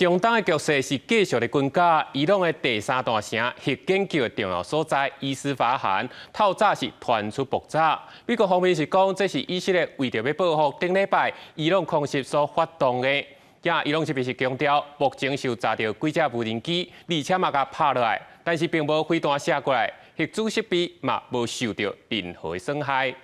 中东的局势是继续的紧加，伊朗的第三大城核研究的重要所在伊斯法罕，透早是传出爆炸。美国方面是讲，这是以色列为着要报复顶礼拜伊朗空袭所发动的。伊朗这边是强调，目前是有查到几架无人机，而且嘛甲拍落来，但是并无飞弹射过来，核子设备嘛无受到任何损害。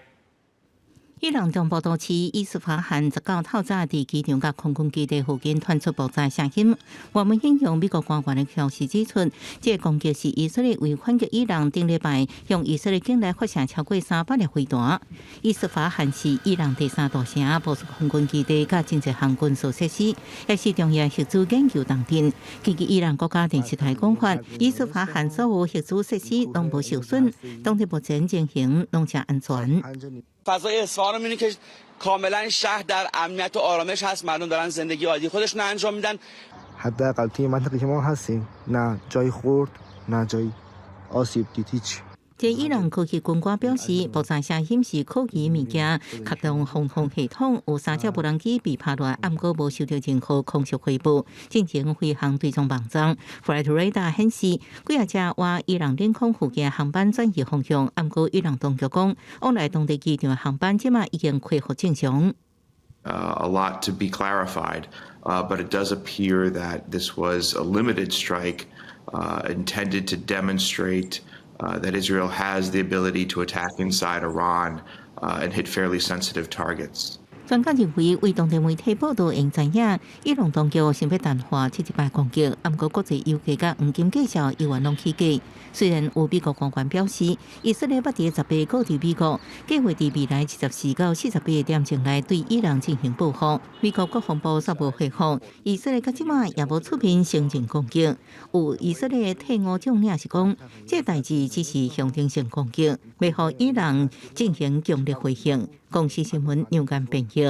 伊朗中部都市伊斯法罕19透早伫机场甲空军基地附近传出爆炸声音。外媒引用美国官员的消息指出，这攻击是以色列为反击伊朗顶礼拜向以色列境内发射超过300粒飞弹。伊斯法罕是伊朗第三大城，部署空军基地甲真侪航军事设施，也是重要核子研究重点。根据伊朗国家电视台讲法，伊斯法罕所有核子设施拢无受损，当地目前进行农场安全。فضای اصفهان رو می‌بینید که کاملا شهر در امنیت و آرامش هست مردم دارن زندگی عادی خودشون انجام میدن حداقل توی منطقه که ما هستیم نه جای خورد نه جای آسیب دید هیچ这伊朗科技军官表示，爆炸声显示可疑物件启动防空系统，有3架无人机被拍落，暗过无受到任何空袭回报，进行飞行追踪网站。Flight Radar 显示，几啊架往伊朗领空附近航班转移方向，暗过伊朗当局讲，往来当地机场的航班即马已经恢复正常。A lot to be clarified, but it does appear that this was a limited strike intended to demonstrate that Israel has the ability to attack inside Iran and hit fairly sensitive targets. 专家认为，为当地媒体报道应知影，伊朗当局想要淡化这一摆攻击，不过国际油价甲黄金计价依然拢起价。虽然有美国官员表示，以色列捌伫18告知美国，计划伫未来24到48点钟内对伊朗进行报复。美国国防部煞无回复，以色列到即马也无出面承认攻击。有以色列退伍将领是讲，这代志只是象征性攻击，未予伊朗进行强烈回应。公司新闻杨干编译。